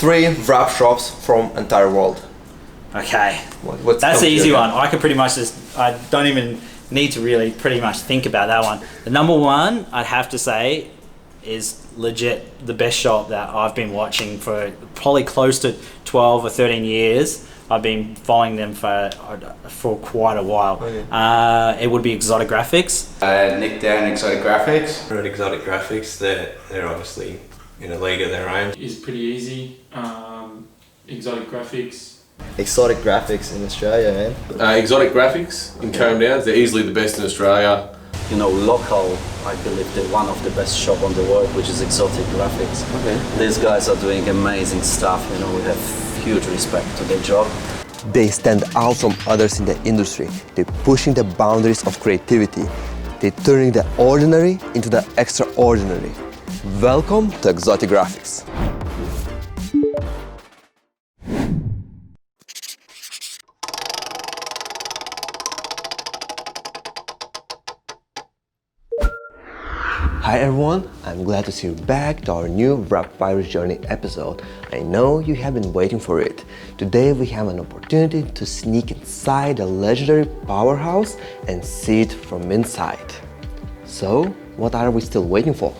3 wrap shops from entire world. Okay, What's that's the easy one. I could pretty much I don't even need to really pretty much think about that one. The number one, I'd have to say, is legit the best shop that I've been watching for probably close to 12 or 13 years. I've been following them for quite a while. Oh, yeah. It would be Exotic Graphix. Nick down Exotic Graphix. At Exotic Graphix, they're obviously in a league of their own. It's pretty easy. Exotic Graphix. Exotic Graphix in Australia, man. Exotic Graphix in Carrum Downs, they're easily the best in Australia. You know, local, I believe they're one of the best shop on the world, which is Exotic Graphix. Okay. These guys are doing amazing stuff, you know, we have huge respect to their job. They stand out from others in the industry. They're pushing the boundaries of creativity. They're turning the ordinary into the extraordinary. Welcome to Exotic Graphix. Hi everyone, I'm glad to see you back to our new Wrap Virus Journey episode. I know you have been waiting for it. Today we have an opportunity to sneak inside the legendary powerhouse and see it from inside. So, what are we still waiting for?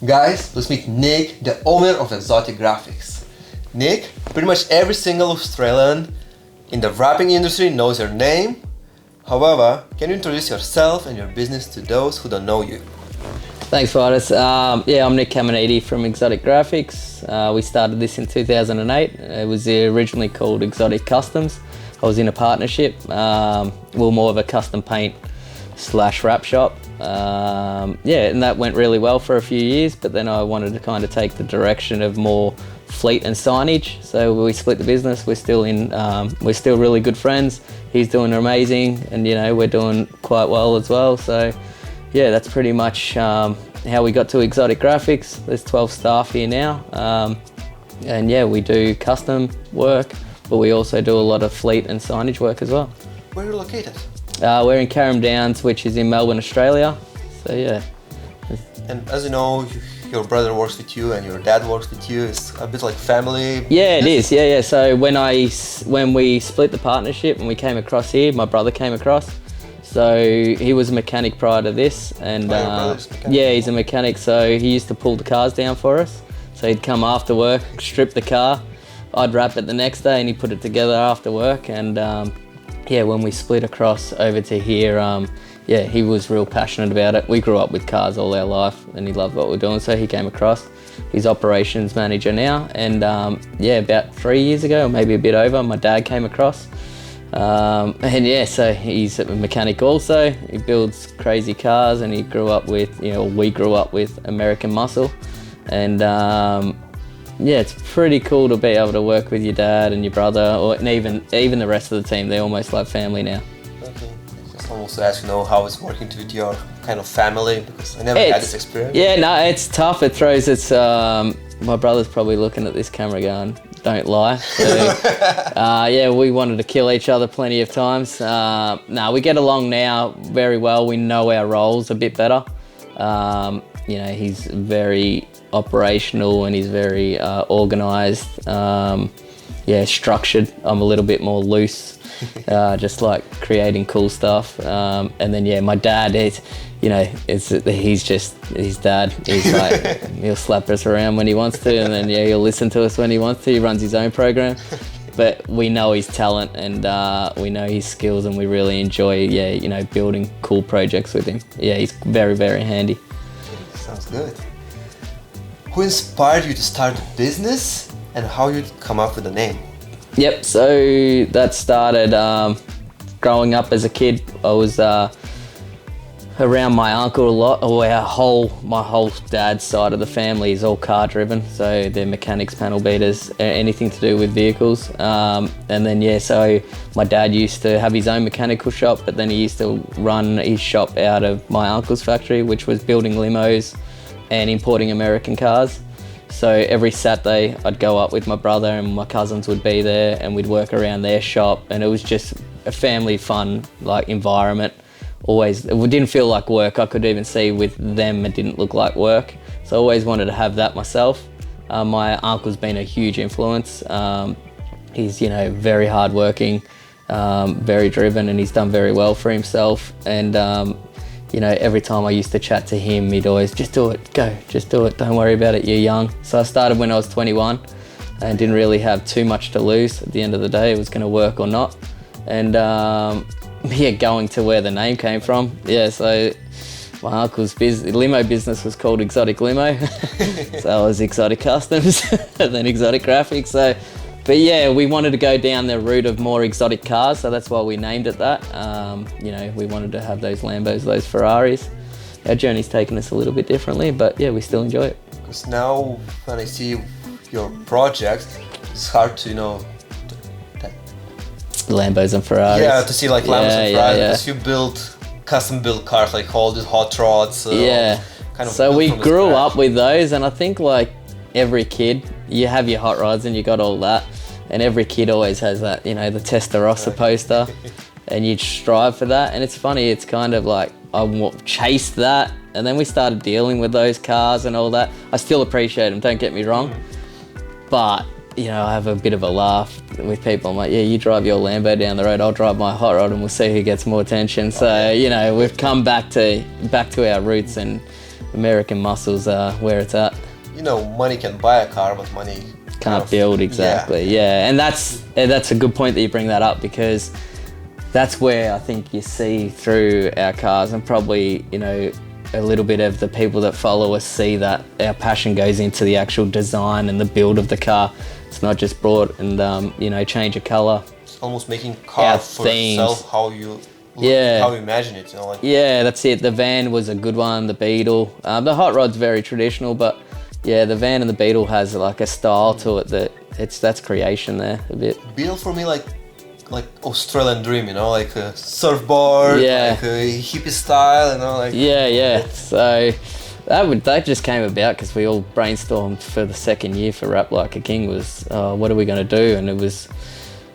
Guys, let's meet Nick, the owner of Exotic Graphix. Nick, pretty much every single Australian in the wrapping industry knows your name. However, can you introduce yourself and your business to those who don't know you? Thanks, Vitus. Yeah, I'm Nick Caminiti from Exotic Graphix. We started this in 2008. It was originally called Exotic Customs. I was in a partnership. We're more of a custom paint / wrap shop. Yeah, and that went really well for a few years, but then I wanted to kind of take the direction of more fleet and signage. So we split the business. We're still really good friends. He's doing amazing, and you know, we're doing quite well as well. So yeah, that's pretty much how we got to Exotic Graphix. There's 12 staff here now, and yeah, we do custom work, but we also do a lot of fleet and signage work as well. Where are you located? We're in Carrum Downs, which is in Melbourne, Australia. So yeah. And as you know, your brother works with you and your dad works with you. It's a bit like family. Yeah, it is. Yeah. So when we split the partnership and we came across here, my brother came across. So he was a mechanic prior to this, and yeah, he's a mechanic. So he used to pull the cars down for us. So he'd come after work, strip the car. I'd wrap it the next day, and he'd put it together after work. And yeah, when we split across over to here, yeah, he was real passionate about it. We grew up with cars all our life, and he loved what we're doing, so he came across. He's operations manager now, and yeah, about 3 years ago, or maybe a bit over, my dad came across. And yeah, so he's a mechanic also. He builds crazy cars, and he grew up with, you know, we grew up with American muscle. And yeah, it's pretty cool to be able to work with your dad and your brother, and even the rest of the team. They're almost like family now. Okay, I just almost ask, you know, how it's working with your kind of family, because I never had this experience. Yeah, no, it's tough. It throws its. My brother's probably looking at this camera going, "Don't lie." So, yeah, we wanted to kill each other plenty of times. No, we get along now very well. We know our roles a bit better. You know, he's very operational and he's very organized, yeah, structured. I'm a little bit more loose, just like creating cool stuff. And then yeah, my dad is, you know, he's just his dad. He's like, he'll slap us around when he wants to, and then yeah, he'll listen to us when he wants to. He runs his own program. but we know his talent and we know his skills, and we really enjoy, building cool projects with him. Yeah, he's very, very handy. Sounds good. Who inspired you to start a business, and how you come up with the name? Yep, so that started growing up as a kid. I was around my uncle a lot. My whole dad's side of the family is all car driven, so they're mechanics, panel beaters, anything to do with vehicles. And then so my dad used to have his own mechanical shop, but then he used to run his shop out of my uncle's factory, which was building limos and importing American cars. So every Saturday I'd go up with my brother, and my cousins would be there, and we'd work around their shop, and it was just a family fun environment. Always, it didn't feel like work. I could even see with them it didn't look like work. So I always wanted to have that myself. My uncle's been a huge influence. He's very hardworking, very driven, and he's done very well for himself. And every time I used to chat to him, he'd always, just do it, just do it, don't worry about it, you're young. So I started when I was 21 and didn't really have too much to lose. At the end of the day, it was going to work or not. And going to where the name came from. So my uncle's limo business was called Exotic Limo. So I was Exotic Customs and then Exotic Graphix. But we wanted to go down the route of more exotic cars, so that's why we named it that. We wanted to have those Lambos, those Ferraris. Our journey's taken us a little bit differently, but we still enjoy it. Because now when I see your project, it's hard to, Lambos and Ferraris. Yeah, to see Lambos and Ferraris, because you build custom-built cars like Holden hot rods. So we grew up with those, and I think every kid, you have your hot rods and you got all that, and every kid always has that, the Testarossa poster, and you strive for that. And it's funny, it's kind of I chased that, and then we started dealing with those cars and all that. I still appreciate them, don't get me wrong, but I have a bit of a laugh with people. I'm like, you drive your Lambo down the road, I'll drive my hot rod, and we'll see who gets more attention. So we've come back to our roots, and American muscles are where it's at. Money can buy a car, but money can't build. Exactly. And that's a good point that you bring that up, because that's where I think you see through our cars, and probably a little bit of the people that follow us see that our passion goes into the actual design and the build of the car. It's not just brought and change a color. It's almost making car for yourself, how you how you imagine it. That's it. The van was a good one. The Beetle, the hot rod's very traditional, but the van and the Beetle has a style to it that's creation there a bit. Beetle for me like Australian dream, like a surfboard, like a hippie style, So that just came about because we all brainstormed for the second year for Rap Like a King was what are we going to do, and it was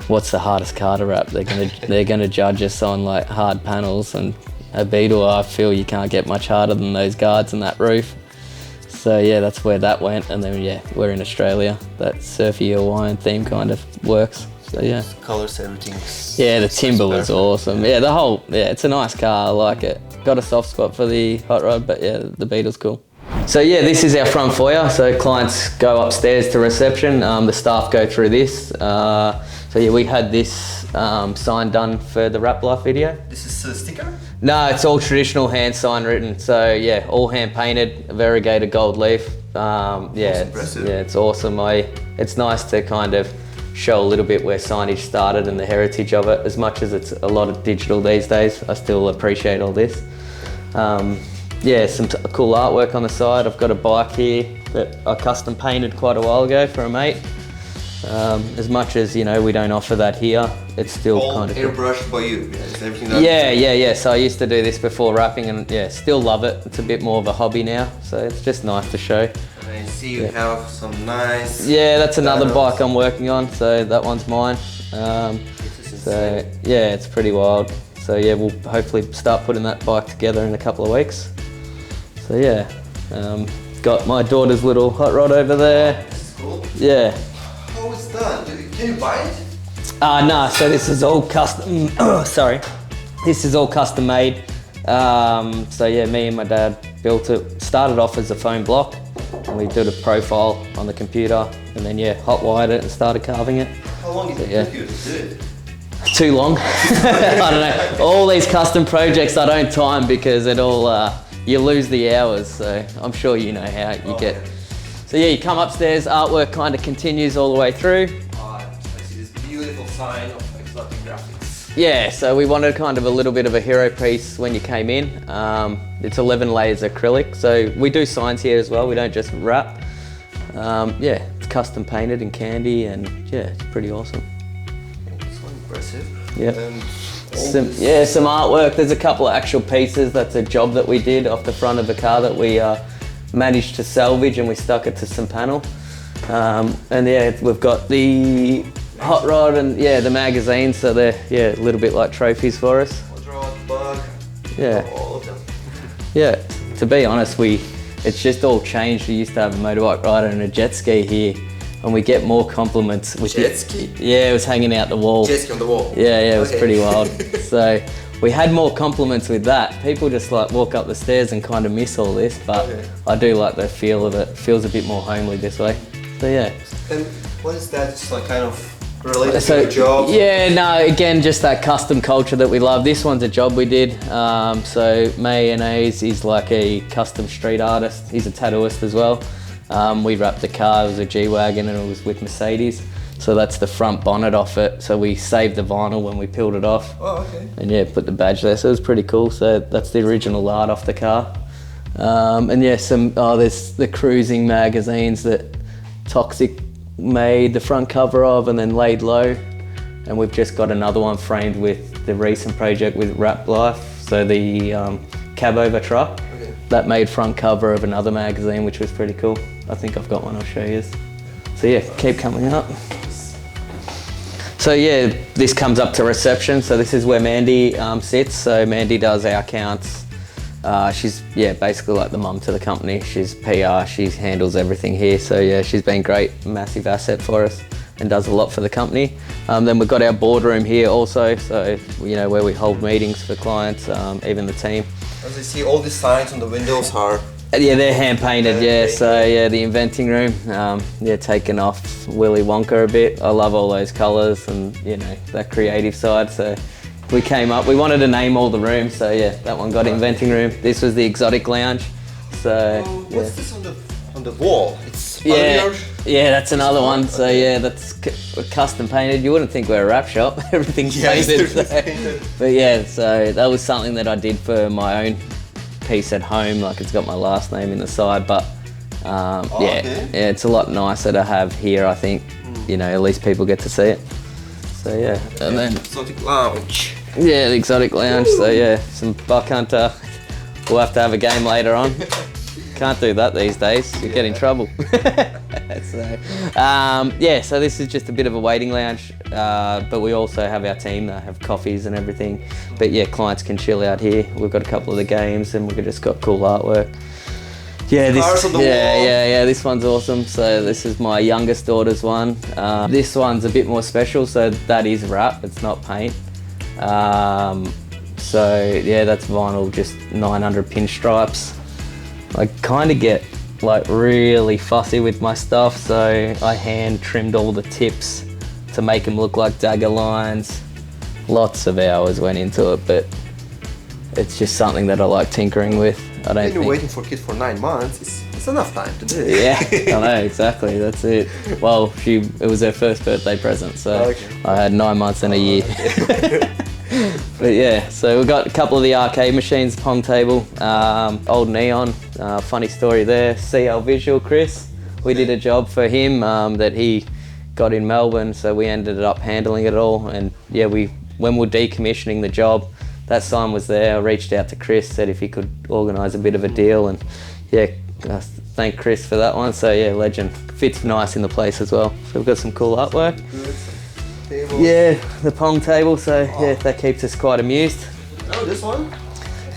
what's the hardest car to wrap. They're gonna judge us on hard panels, and a Beetle, I feel you can't get much harder than those guards and that roof. So that's where that went, and then we're in Australia. That surfy Hawaiian theme kind of works. So colors, everything. The timber was awesome. It's a nice car. I like it. Got a soft spot for the hot rod, but the Beetle's cool. So this is our front foyer. So clients go upstairs to reception. The staff go through this. We had this sign done for the Rap Life video. This is a sticker? No, it's all traditional hand sign written. So all hand painted, variegated gold leaf. It's awesome. It's nice to kind of show a little bit where signage started and the heritage of it. As much as it's a lot of digital these days, I still appreciate all this. Some cool artwork on the side. I've got a bike here that I custom painted quite a while ago for a mate. As much as we don't offer that here, it's still all kind of airbrushed by you. Is everything done? So I used to do this before rapping, and still love it. It's a bit more of a hobby now, so it's just nice to show. I see you have some nice. That's another bike I'm working on. So that one's mine. It's pretty wild. So we'll hopefully start putting that bike together in a couple of weeks. So got my daughter's little hot rod over there. This is cool. How it's done? Can you buy it? No, so this is all custom, this is all custom made. Me and my dad built it. Started off as a foam block, and we did a profile on the computer, and then hot wired it and started carving it. How How long it Yeah. took you to do it? Too long. I don't know. All these custom projects I don't time because it all you lose the hours. So I'm sure you know how you get. So yeah, you come upstairs. Artwork kind of continues all the way through. I see this beautiful sign of Exotic Graphix. Yeah. So we wanted kind of a little bit of a hero piece when you came in. It's 11 layers acrylic. So we do signs here as well. We don't just wrap. Yeah, it's custom painted in candy, and yeah, it's pretty awesome. So impressive. Yeah. And Some artwork. There's a couple of actual pieces. That's a job that we did off the front of the car that we managed to salvage, and we stuck it to some panel. And yeah, we've got the hot rod and yeah, the magazine. So they're a little bit like trophies for us. bug. Yeah. All of them. Yeah. To be honest, it's just all changed. We used to have a motorbike rider and a jet ski here, and we get more compliments with Jet ski? Yeah, it was hanging out the wall. Jet ski on the wall. Yeah, it was Okay. pretty wild. So we had more compliments with that. People just like walk up the stairs and kind of miss all this, but Okay. I do like the feel of it. It feels a bit more homely this way. So yeah. And what is that? Just like kind of related to your job? Yeah, no, again, just that custom culture that we love. This one's a job we did. So Mayonnaise is like a custom street artist. He's a tattooist as well. We wrapped the car. It was a G-Wagon and it was with Mercedes. So that's the front bonnet off it. So we saved the vinyl when we peeled it off. Oh, okay. And yeah, put the badge there. So it was pretty cool. So that's the original art off the car. And yeah, there's the cruising magazines that Toxic made the front cover of and then laid low. And we've just got another one framed with the recent project with Wrap Life. So the cab over truck. Okay. That made front cover of another magazine, which was pretty cool. I think I've got one, I'll show you. So yeah, keep coming up. So yeah, this comes up to reception. So this is where Mandy sits. So Mandy does our accounts. She's basically like the mum to the company. She's PR, she handles everything here. So yeah, she's been great, massive asset for us and does a lot for the company. Then we've got our boardroom here also. So, you know, where we hold meetings for clients, even the team. As I see, all these signs on the windows are... Yeah, they're hand painted, yeah. So yeah, the inventing room, taking off Willy Wonka a bit. I love all those colours and, you know, that creative side. So we came up, we wanted to name all the rooms. So yeah, that one got inventing room. This was the exotic lounge. So what's this on the wall? It's yeah, that's another one. So yeah, that's custom painted. You wouldn't think we're a wrap shop. Everything's painted. But yeah, so that was something that I did for my own piece at home. Like it's got my last name in the side, but it's a lot nicer to have here. I think you know, at least people get to see it. So yeah, and then Exotic lounge. Yeah, the exotic lounge. So yeah, some buck hunter. We'll have to have a game later on. Can't do that these days. You get in trouble. So this is just a bit of a waiting lounge, but we also have our team that have coffees and everything. But yeah, clients can chill out here. We've got a couple of the games, and we've just got cool artwork. Yeah, this one's awesome. So this is my youngest daughter's one. This one's a bit more special. So that is wrap. It's not paint. So yeah, that's vinyl, just 900 pinstripes. I kind of get like really fussy with my stuff, so I hand trimmed all the tips to make them look like dagger lines. Lots of hours went into it, but it's just something that I like tinkering with. I don't think... waiting for kids for 9 months, it's enough time to do it. Yeah, I know, exactly, that's it. Well, it was her first birthday present, so I had 9 months and a year. But yeah, so we've got a couple of the arcade machines, Pong table, old Neon, funny story there, CL Visual Chris. We did a job for him that he got in Melbourne, so we ended up handling it all. And yeah, when we were decommissioning the job, that sign was there. I reached out to Chris, said if he could organise a bit of a deal, and yeah, thank Chris for that one. So yeah, legend, fits nice in the place as well. So we've got some cool artwork. Table. Yeah, the Pong table, so yeah, that keeps us quite amused. Oh, this one?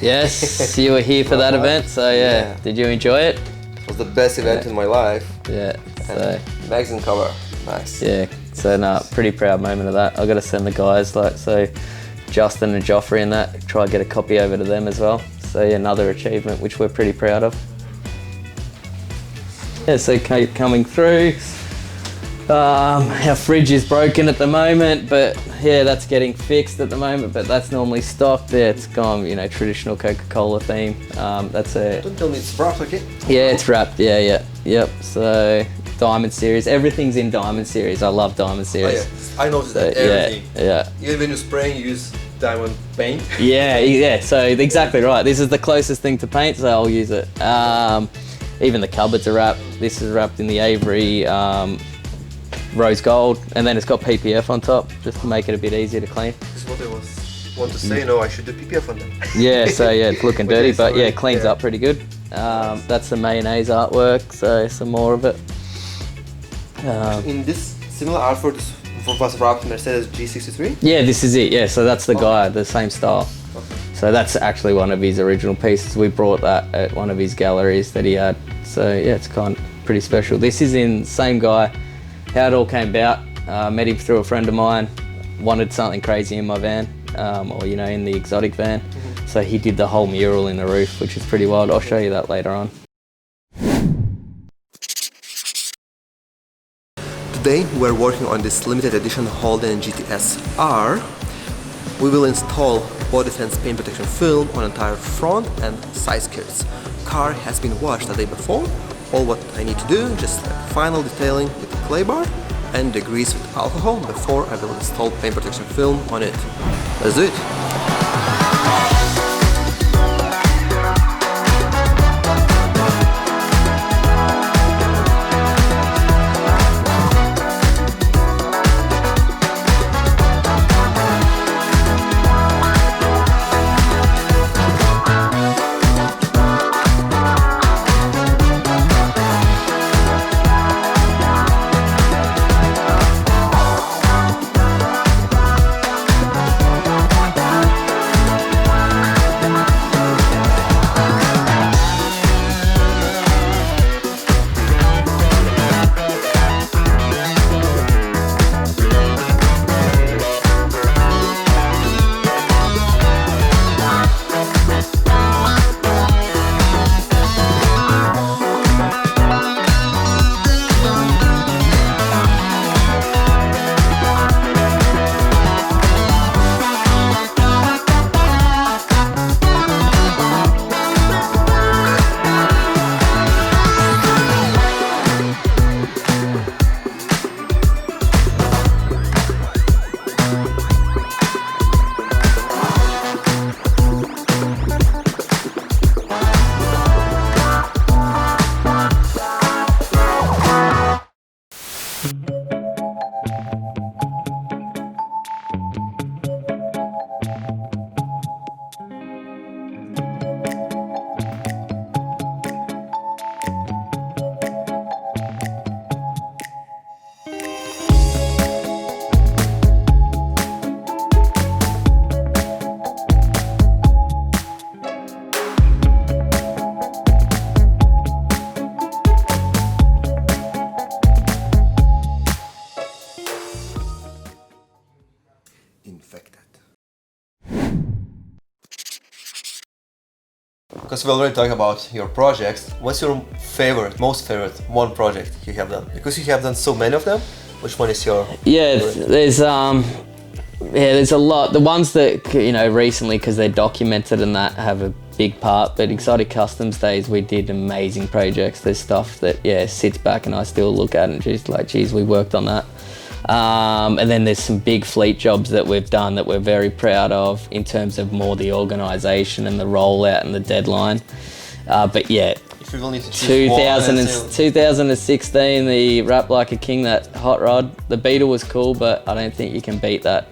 Yes, you were here for that event, so yeah, did you enjoy it? It was the best event in my life. Yeah, so magazine cover, nice. Yeah, so no, pretty proud moment of that. I got to send the guys, so Justin and Joffrey and that, try to get a copy over to them as well. So yeah, another achievement which we're pretty proud of. Yeah, so keep coming through. Our fridge is broken at the moment, but yeah, that's getting fixed at the moment, but that's normally stocked there. It's gone, you know, traditional Coca-Cola theme. That's a... Don't tell me it's wrapped, okay? Yeah, it's wrapped, yep. So, Diamond Series, everything's in Diamond Series. I love Diamond Series. Oh, yeah. I noticed that everything. Yeah. Even when you spray, you use diamond paint. Yeah, so exactly right. This is the closest thing to paint, so I'll use it. Even the cupboards are wrapped. This is wrapped in the Avery rose gold, and then it's got PPF on top, just to make it a bit easier to clean. This is what I want to say. No, I should do PPF on them. Yeah, so yeah, it's looking dirty, but yeah, it cleans up pretty good. That's the mayonnaise artwork, so some more of it. In this similar art for this was wrapped Mercedes G63? Yeah, this is it. Yeah, so that's the guy, the same style. Okay. So that's actually one of his original pieces. We brought that at one of his galleries that he had. So yeah, it's kind of pretty special. This is in same guy. How it all came about. Met him through a friend of mine. Wanted something crazy in my van, or you know, in the exotic van. Mm-hmm. So he did the whole mural in the roof, which is pretty wild. I'll show you that later on. Today we're working on this limited edition Holden GTS R. We will install body fence paint protection film on entire front and side skirts. Car has been washed the day before. All what I need to do, just like final detailing with the clay bar and degrease with alcohol before I will install paint protection film on it. Let's do it! Because we already talked about your projects, what's your most favorite one project you have done? Because you have done so many of them, which one is your favorite? There's a lot. The ones that, you know, recently, because they're documented and that, have a big part, but Exotic Customs days, we did amazing projects. There's stuff that, yeah, sits back and I still look at and just like, geez, we worked on that. And then there's some big fleet jobs that we've done that we're very proud of in terms of more the organisation and the rollout and the deadline. But yeah, if you will need to choose 2016, the Rap Like a King, that hot rod, the Beetle was cool, but I don't think you can beat that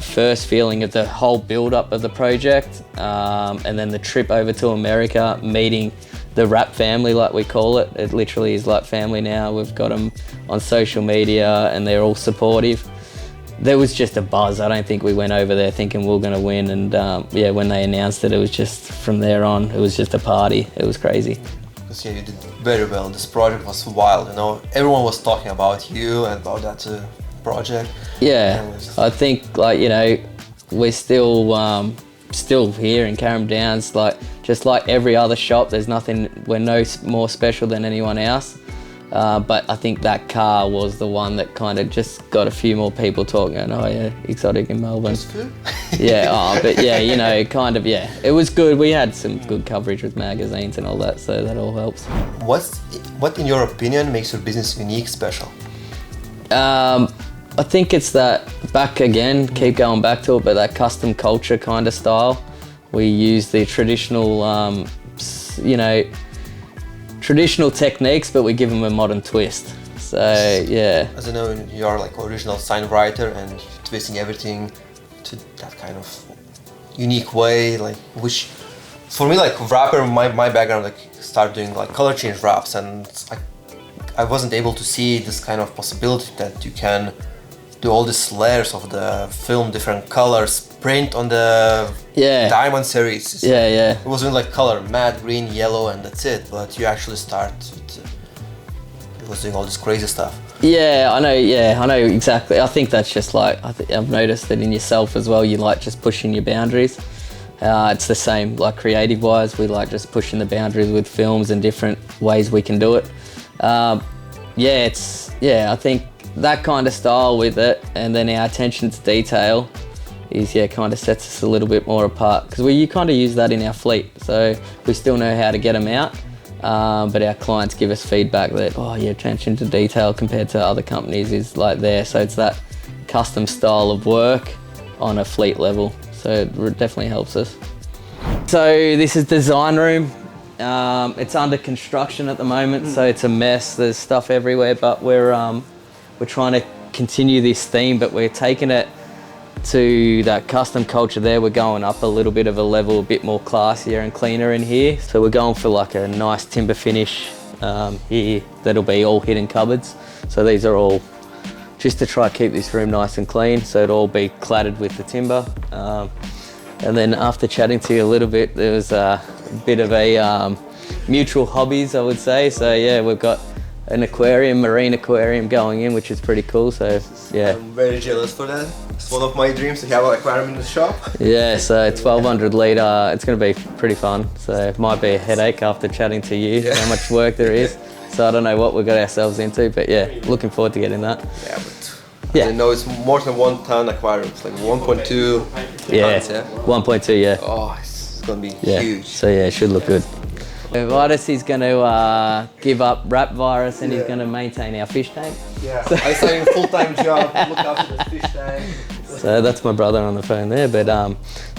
first feeling of the whole build-up of the project, and then the trip over to America, meeting the rap family, like we call it. It literally is like family now. We've got them on social media and they're all supportive. There was just a buzz. I don't think we went over there thinking we were going to win, and yeah, when they announced it, it was just, from there on, it was just a party. It was crazy. Because yeah, you did very well. This project was wild, you know. Everyone was talking about you and about that project. Yeah, I think, like, you know, we're still here in Carrum Downs, like just like every other shop. There's nothing, we're no more special than anyone else. But I think that car was the one that kind of just got a few more people talking. Oh yeah, Exotic in Melbourne. Yeah, but yeah, you know, kind of, yeah. It was good. We had some good coverage with magazines and all that, so that all helps. What in your opinion makes your business unique, special? I think it's that, keep going back to it, but that custom culture kind of style. We use the traditional, you know, traditional techniques, but we give them a modern twist. So yeah. As I know, you're like original sign writer and twisting everything to that kind of unique way, like which, for me, like wrapper, my background, like start doing like color change wraps, and I wasn't able to see this kind of possibility that you can do all these layers of the film, different colors, print on the diamond series. It wasn't like color, matte, green, yellow, and that's it. But you actually start with, it was doing all this crazy stuff. Yeah, I know exactly. I think that's just like, I've noticed that in yourself as well, you like just pushing your boundaries. It's the same, like creative wise, we like just pushing the boundaries with films and different ways we can do it. I think that kind of style with it, and then our attention to detail is kind of sets us a little bit more apart, because you kind of use that in our fleet, so we still know how to get them out, but our clients give us feedback that your attention to detail compared to other companies is like there, so it's that custom style of work on a fleet level, so it definitely helps us. So this is design room. It's under construction at the moment, so it's a mess. There's stuff everywhere, but we're trying to continue this theme, but we're taking it to that custom culture there. We're going up a little bit of a level, a bit more classier and cleaner in here. So we're going for like a nice timber finish here that'll be all hidden cupboards. So these are all just to try to keep this room nice and clean, so it'll all be cladded with the timber. And then after chatting to you a little bit, there was a bit of a mutual hobbies, I would say. So yeah, we've got an aquarium, marine aquarium going in, which is pretty cool. So yeah, I'm very jealous for that. It's one of my dreams to have an aquarium in the shop. Yeah, so 1200 litre, it's going to be pretty fun. So it might be a headache after chatting to you, how much work there is. So I don't know what we got ourselves into, but yeah, looking forward to getting that. Yeah, but I know it's more than 1 ton aquarium. It's like 1.2 tons, yeah? 1.2, yeah. Oh, it's going to be huge. So yeah, it should look good. Virus is going to give up wrap virus, and he's going to maintain our fish tank. Yeah, so I started a full-time job, look after the fish tank. So that's my brother on the phone there, but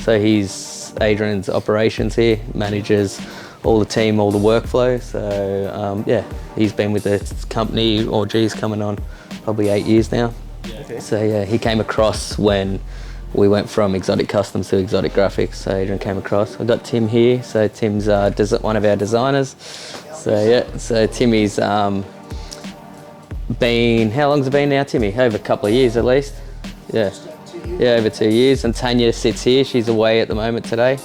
so he's Adrian's operations here, manages all the team, all the workflow. So yeah, he's been with the company, coming on probably 8 years now. Okay. So yeah, he came across when we went from Exotic Customs to Exotic Graphix, so Adrian came across. I've got Tim here, so Tim's one of our designers. So yeah, so Timmy's been, how long's it been now, Timmy? Over a couple of years at least. Yeah, over 2 years. And Tanya sits here, she's away at the moment today.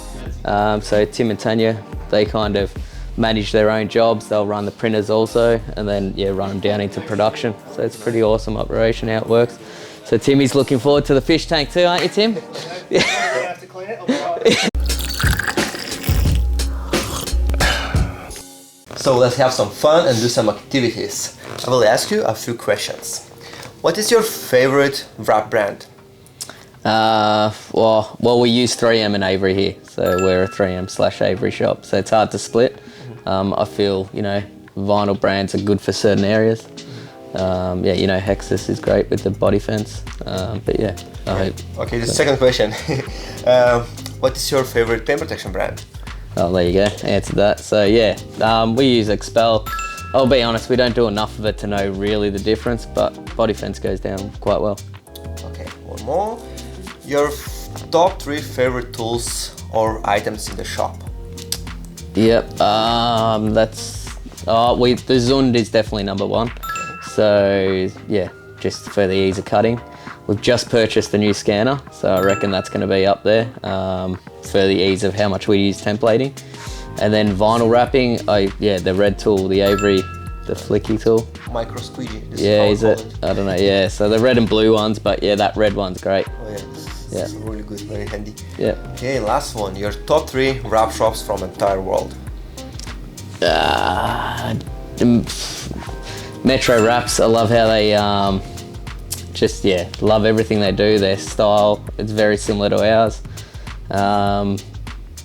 So Tim and Tanya, they kind of manage their own jobs. They'll run the printers also, and then run them down into production. So it's a pretty awesome operation how it works. So Timmy's looking forward to the fish tank too, aren't you, Tim? Yeah. Have to clean it. So let's have some fun and do some activities. I will ask you a few questions. What is your favorite wrap brand? Well, we use 3M and Avery here, so we're a 3M/Avery shop. So it's hard to split. I feel vinyl brands are good for certain areas. Hexus is great with the body fence, but yeah, I hope. Okay, the second question. What is your favorite paint protection brand? Oh, there you go, answered that. So yeah, we use Expel. I'll be honest, we don't do enough of it to know really the difference, but body fence goes down quite well. Okay, one more. Your top 3 favorite tools or items in the shop? Yep, the Zund is definitely number 1. So yeah, just for the ease of cutting. We've just purchased a new scanner, so I reckon that's going to be up there for the ease of how much we use templating. And then vinyl wrapping, the red tool, the Avery, the flicky tool. Micro squeegee. Is it? I don't know, yeah. So the red and blue ones, but yeah, that red one's great. Oh yeah, it's really good, very handy. Yeah. Okay, last one. Your top 3 wrap shops from entire world. Metro Wraps, I love how they just, yeah, love everything they do. Their style, it's very similar to ours.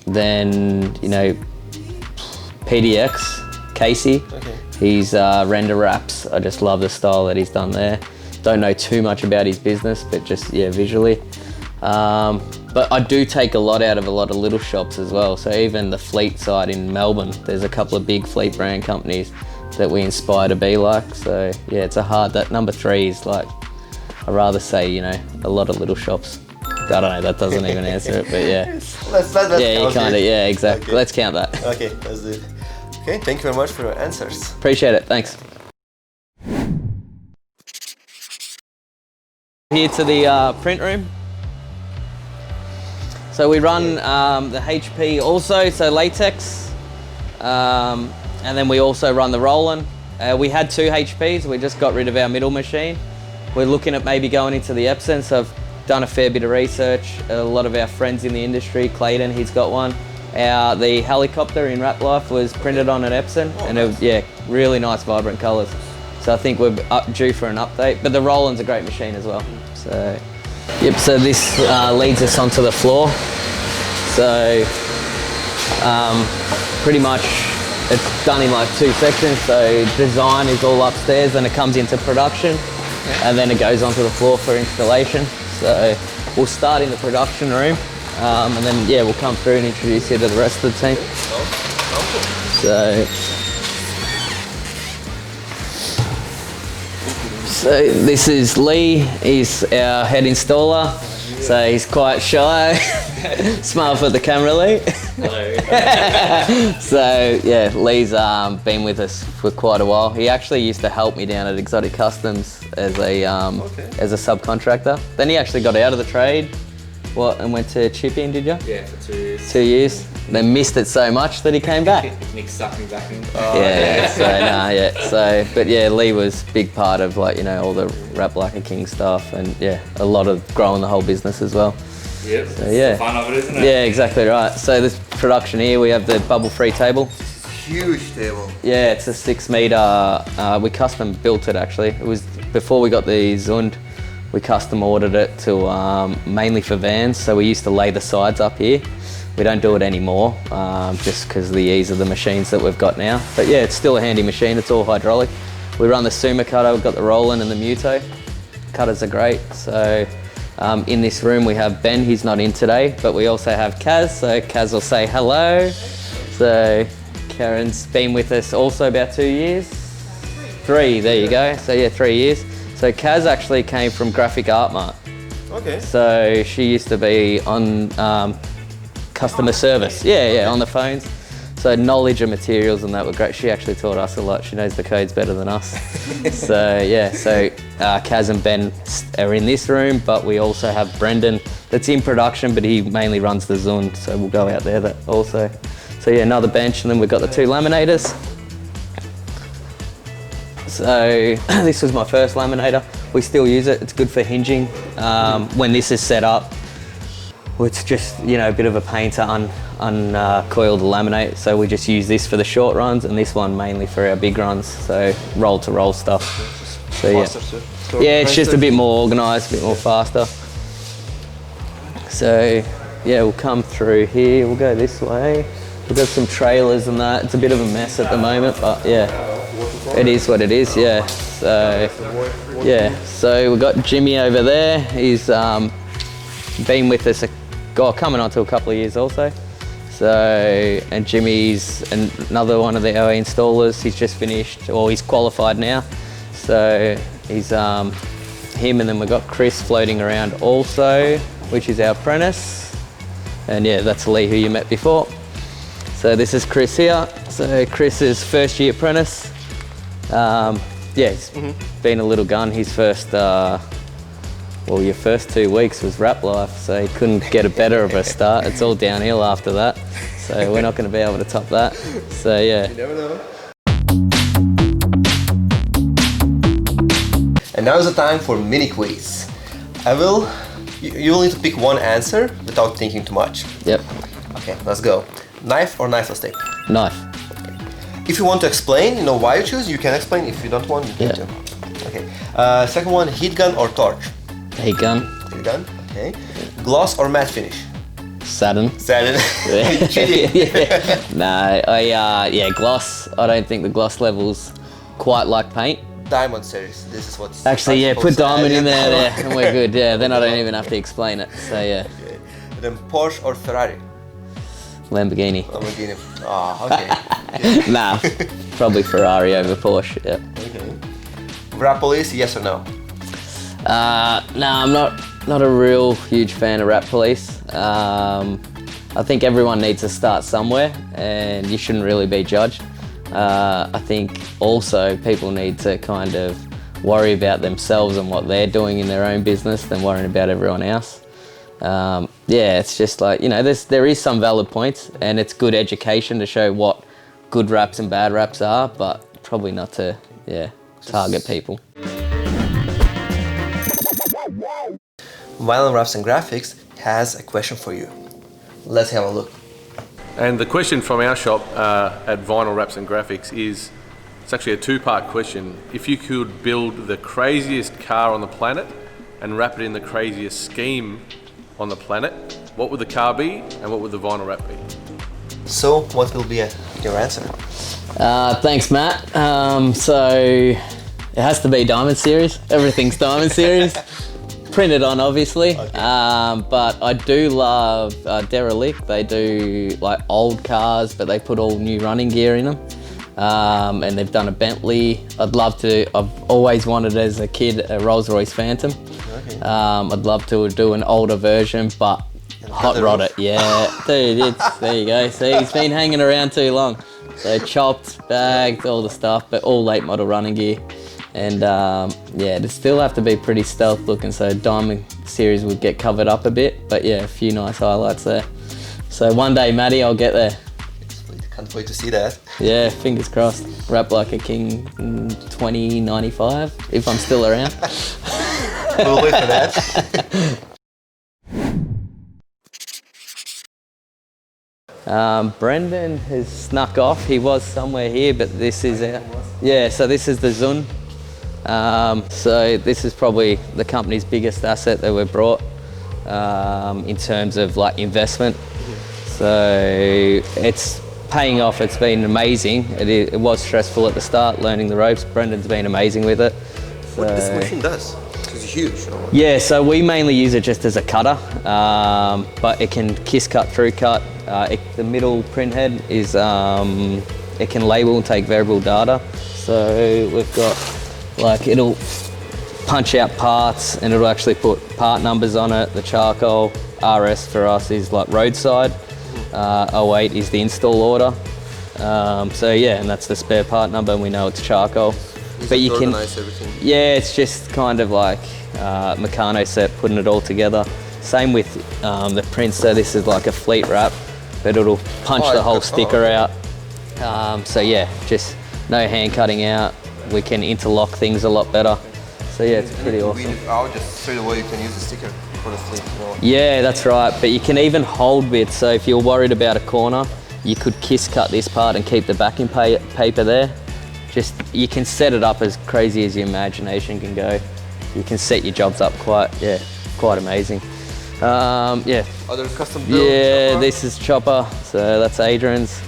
Then, you know, PDX, Casey, he's Render Wraps. I just love the style that he's done there. Don't know too much about his business, but just, yeah, visually. But I do take a lot out of a lot of little shops as well. So even the fleet side in Melbourne, there's a couple of big fleet brand companies that we inspire to be like. So yeah, it's a hard, that number 3 is like, I'd rather say, you know, a lot of little shops. I don't know, that doesn't even answer it, but yeah. Let's yeah, you kind of, it. yeah, exactly. Okay. Let's count that. Okay, let's do it. Okay, thank you very much for your answers. Appreciate it, thanks. Here to the print room. So we run the HP also, so latex, and then we also run the Roland. We had 2 HPs, we just got rid of our middle machine. We're looking at maybe going into the Epson, so I've done a fair bit of research. A lot of our friends in the industry, Clayton, he's got one. The helicopter in Wrap Life was printed on an Epson, and it was, yeah, really nice vibrant colours. So I think we're due for an update, but the Roland's a great machine as well. So. Yep, so this leads us onto the floor. So pretty much it's done in like 2 sections. So design is all upstairs, then it comes into production, and then it goes onto the floor for installation. So we'll start in the production room, and then yeah, we'll come through and introduce you to the rest of the team. So this is Lee, he's our head installer, so he's quite shy. Smile for the camera, Lee. Hello. So yeah, Lee's been with us for quite a while. He actually used to help me down at Exotic Customs as a subcontractor. Then he actually got out of the trade, and went to chipping, did you? Yeah, for 2 years. 2 years. Then missed it so much that he came back. Nick sucked me back in. But yeah, Lee was a big part of, like, you know, all the Wrap Like a King stuff, and yeah, a lot of growing the whole business as well. Yep, so, yeah. the fun of it, isn't it? Yeah, exactly right. So this production here, we have the bubble-free table. Huge table. Yeah, it's a 6 metre, we custom built it actually. It was before we got the Zund, we custom ordered it to mainly for vans. So we used to lay the sides up here. We don't do it anymore, just because of the ease of the machines that we've got now. But yeah, it's still a handy machine, it's all hydraulic. We run the Sumo cutter, we've got the Roland and the Muto. Cutters are great. So in this room we have Ben, he's not in today, but we also have Kaz, so Kaz will say hello. So Karen's been with us also about 2 years. 3, there you go. So yeah, 3 years. So Kaz actually came from Graphic Art Mart. Okay. So she used to be on customer service. Yeah, on the phones. So knowledge of materials and that were great. She actually taught us a lot. She knows the codes better than us. So yeah, so Kaz and Ben are in this room, but we also have Brendan that's in production, but he mainly runs the Zund, so we'll go out there that also. So yeah, another bench, and then we've got the 2 laminators. So this was my first laminator. We still use it, it's good for hinging. When this is set up, it's just, you know, a bit of a pain to uncoil the laminate. So we just use this for the short runs, and this one mainly for our big runs. So roll to roll stuff. So yeah, yeah, it's just a bit more organised, a bit more faster. So yeah, we'll come through here, we'll go this way. We've got some trailers and that. It's a bit of a mess at the moment, but yeah, it is what it is, yeah. So yeah, so we've got Jimmy over there. He's been with us coming on to a couple of years also. So, and Jimmy's another one of our installers. He's just finished, or he's qualified now. So he's him, and then we've got Chris floating around also, which is our apprentice. And yeah, that's Lee, who you met before. So this is Chris here. So Chris is first year apprentice. Yeah, he's been a little gun. His first, well, your first 2 weeks was Wrap Life, so he couldn't get a better of a start. It's all downhill after that. So we're not going to be able to top that. So yeah. You never know. And now is the time for mini quiz. You will need to pick one answer without thinking too much. Yep. Okay, let's go. Knife or knifeless tape? Knife. If you want to explain, you know why you choose, you can explain. If you don't want, you can too. Okay. Second one, heat gun or torch? Heat gun. Heat gun. Okay. Gloss or matte finish? Satin. Satin. No, yeah, gloss. I don't think the gloss level's quite like paint. Diamond series. This is what's Actually, yeah, put diamond in there, and we're good. Yeah, then I don't even have to explain it. So yeah. Okay. And then Porsche or Ferrari? Lamborghini. Lamborghini. Ah, okay. Nah, probably Ferrari over Porsche. Yeah. Okay. Rap Police, yes or no? Nah, I'm not a real huge fan of Rap Police. I think everyone needs to start somewhere, and you shouldn't really be judged. I think also people need to kind of worry about themselves and what they're doing in their own business than worrying about everyone else. Yeah, it's just like, you know, there is some valid points, and it's good education to show what good raps and bad raps are, but probably not to, target people. Vinyl Wraps and Graphics has a question for you. Let's have a look. And the question from our shop at Vinyl Wraps and Graphics is, it's actually a two-part question. If you could build the craziest car on the planet and wrap it in the craziest scheme on the planet, what would the car be and what would the vinyl wrap be? So, what will be your answer? Thanks, Matt. So it has to be Diamond Series. Everything's Diamond Series. Printed on, obviously. Okay. But I do love Derelict. They do like old cars, but they put all new running gear in them. And they've done a Bentley. I've always wanted as a kid a Rolls-Royce Phantom. Okay. I'd love to do an older version, but hot rod it. Yeah, dude, there you go. See, he's been hanging around too long. So chopped, bagged, all the stuff, but all late model running gear. And yeah, they still have to be pretty stealth looking, so Diamond Series would get covered up a bit, but yeah, a few nice highlights there. So one day, Matty, I'll get there. Can't wait to see that. Yeah, fingers crossed. Rap like a king in 2095, if I'm still around. We'll wait for that. Brendan has snuck off. He was somewhere here, but this is so this is the Zun. So this is probably the company's biggest asset that we've brought in terms of like investment. So it's paying off. It's been amazing. It was stressful at the start, learning the ropes. Brendan's been amazing with it. What this machine does? It's huge. Yeah, so we mainly use it just as a cutter, but it can kiss cut, through cut. The middle print head is, it can label and take variable data. So we've got, like, it'll punch out parts and it'll actually put part numbers on it. The charcoal, RS for us is like roadside. 08 is the install order. So yeah, and that's the spare part number, and we know it's charcoal. But you can organize everything. Yeah, it's just kind of like Meccano set, putting it all together. Same with the print. So this is like a fleet wrap, but it'll punch the whole sticker out. So yeah, just no hand cutting out. We can interlock things a lot better. So yeah, it's pretty awesome. Read it out, just straight away you can use the sticker for the fleet. Yeah, that's right. But you can even hold bits. So if you're worried about a corner, you could kiss cut this part and keep the backing paper there. Just, you can set it up as crazy as your imagination can go. You can set your jobs up quite amazing. Yeah. Other custom build? Yeah, chopper? This is Chopper. So that's Adrian's.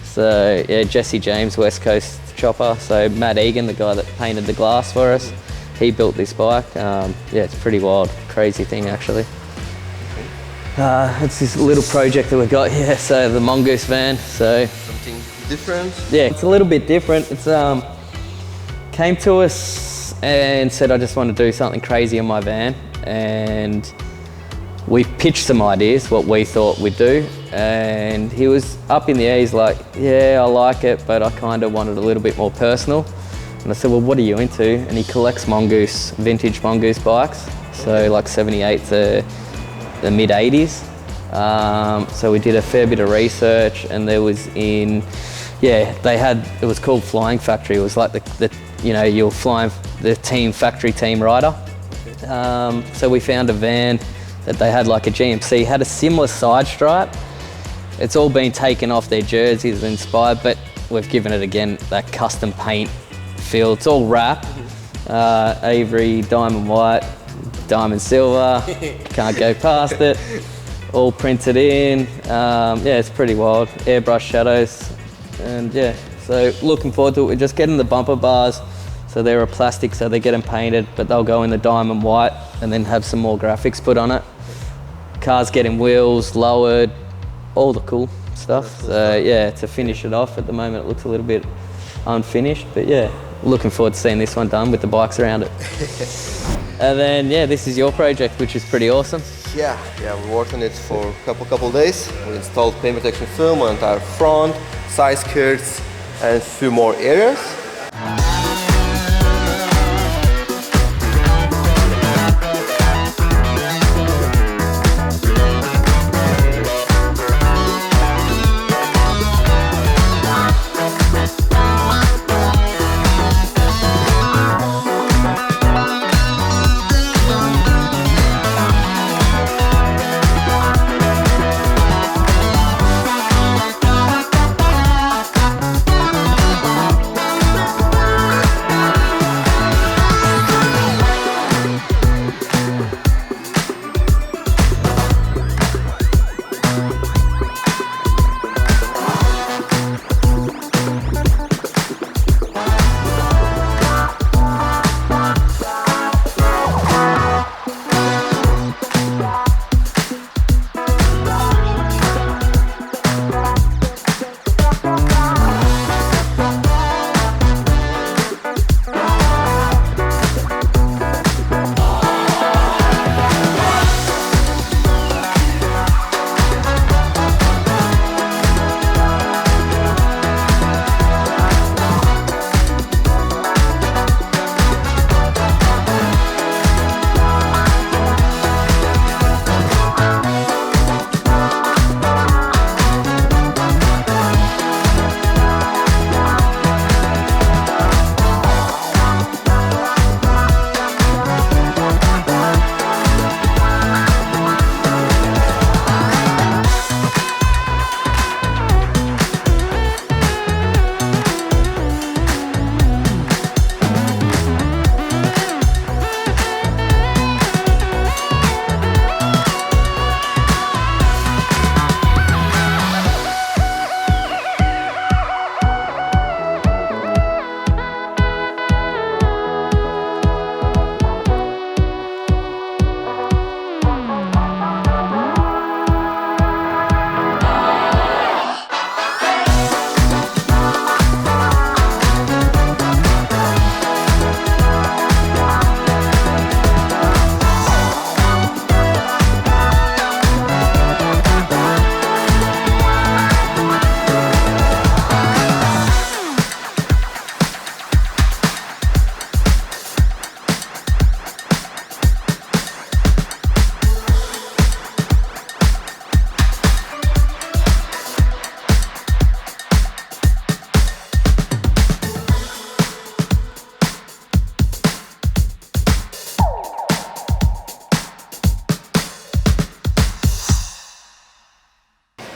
So yeah, Jesse James, West Coast Chopper. So Matt Egan, the guy that painted the glass for us, he built this bike. Yeah, it's pretty wild, crazy thing actually. It's this little project that we got here. So the Mongoose van. So something different? Yeah, it's a little bit different. It's came to us and said, I just want to do something crazy in my van, and we pitched some ideas, what we thought we'd do, and he was up in the air. He's like, yeah, I like it, but I kind of wanted a little bit more personal. And I said, well, what are you into? And he collects Mongoose, vintage Mongoose bikes, so like 78 to the mid 80s. So we did a fair bit of research, and there was it was called Flying Factory. It was like you're flying the factory team rider. So we found a van that they had like a GMC, had a similar side stripe. It's all been taken off their jerseys, inspired, but we've given it again that custom paint feel. It's all wrap, Avery, diamond white, diamond silver, can't go past it. All printed in, yeah, it's pretty wild. Airbrush shadows, and yeah, so looking forward to it. We're just getting the bumper bars, so they're a plastic, so they're getting painted, but they'll go in the diamond white and then have some more graphics put on it. Car's getting wheels lowered, all the cool stuff. So yeah, to finish it off, at the moment it looks a little bit unfinished, but yeah, looking forward to seeing this one done with the bikes around it. And then yeah, this is your project, which is pretty awesome. Yeah, we worked on it for a couple days. We installed paint protection film on the entire front, side skirts, and a few more areas.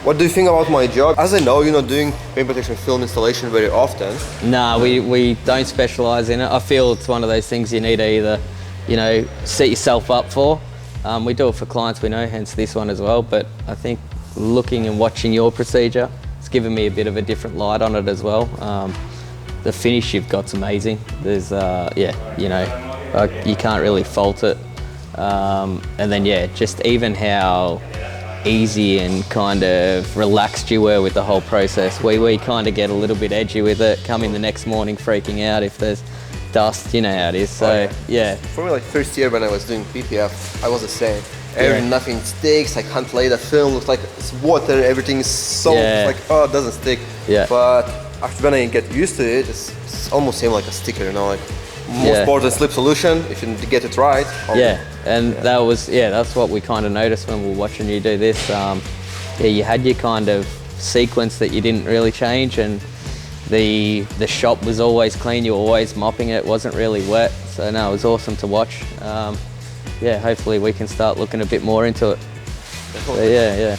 What do you think about my job? As I know, you're not doing paint protection film installation very often. No, we don't specialise in it. I feel it's one of those things you need to either, you know, set yourself up for. We do it for clients we know, hence this one as well. But I think looking and watching your procedure, it's given me a bit of a different light on it as well. The finish you've got's amazing. There's, yeah, you know, you can't really fault it. And then yeah, just even how easy and kind of relaxed you were with the whole process. We kind of get a little bit edgy with it, come in the next morning freaking out if there's dust, you know how it is. So yeah. For me, like first year when I was doing PPF, I was the same. Nothing sticks, I can't lay the film, looks like it's water, everything is so like, oh, it doesn't stick. Yeah. But after when I get used to it, it's almost same like a sticker, you know, like most important slip solution, if you get it right. Yeah, and that was, that's what we kind of noticed when we were watching you do this. Yeah, you had your kind of sequence that you didn't really change, and the shop was always clean, you were always mopping it, wasn't really wet. So no, it was awesome to watch. Yeah, hopefully we can start looking a bit more into it. So, yeah.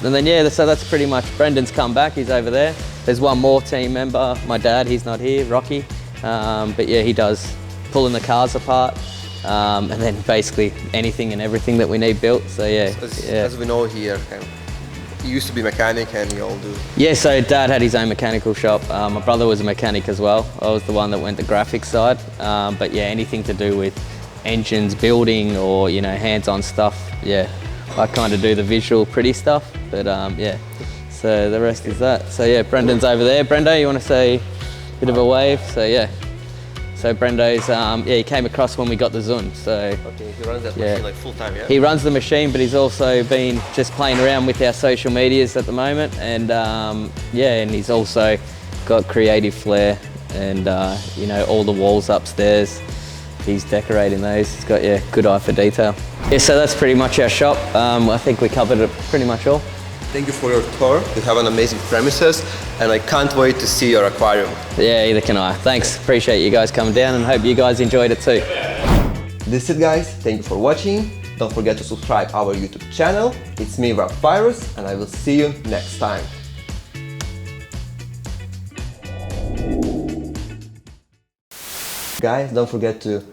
And then so that's pretty much, Brendan's come back, he's over there. There's one more team member, my dad, he's not here, Rocky. But yeah, he does pulling the cars apart. And then basically anything and everything that we need built. So yeah, As we know here, you used to be mechanic and you all do. Yeah, so Dad had his own mechanical shop. My brother was a mechanic as well. I was the one that went the graphics side. But yeah, anything to do with engines, building, or hands-on stuff. Yeah, I kind of do the visual, pretty stuff. But yeah, so the rest is that. So yeah, Brendan's over there. Brendo, you want to say a bit of a wave? So yeah. So Brendo's, he came across when we got the Zun. So okay, he runs that machine like full time, yeah? He runs the machine, but he's also been just playing around with our social medias at the moment. And and he's also got creative flair and all the walls upstairs. He's decorating those. He's got good eye for detail. Yeah, so that's pretty much our shop. I think we covered it pretty much all. Thank you for your tour. You have an amazing premises and I can't wait to see your aquarium. Yeah, either can I. Thanks, appreciate you guys coming down and hope you guys enjoyed it too. This is it guys, thank you for watching. Don't forget to subscribe our YouTube channel. It's me, Virus, and I will see you next time. Guys, don't forget to...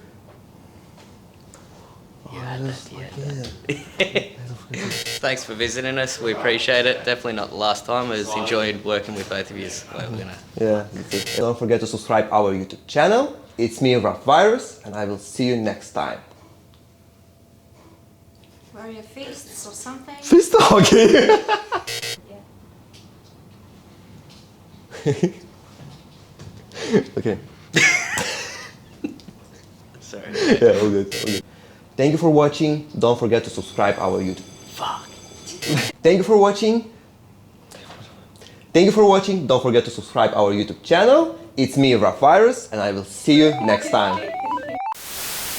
Thanks for visiting us, we appreciate it. Definitely not the last time. I just enjoyed working with both of you. Yeah, that's it. Don't forget to subscribe our YouTube channel. It's me, Virus, and I will see you next time. Were your fists or something? Fist okay. Okay. Sorry. Yeah, all good, all good. Thank you for watching. Don't forget to subscribe our YouTube. Fuck. Thank you for watching. Don't forget to subscribe our YouTube channel. It's me, Virus, and I will see you next time.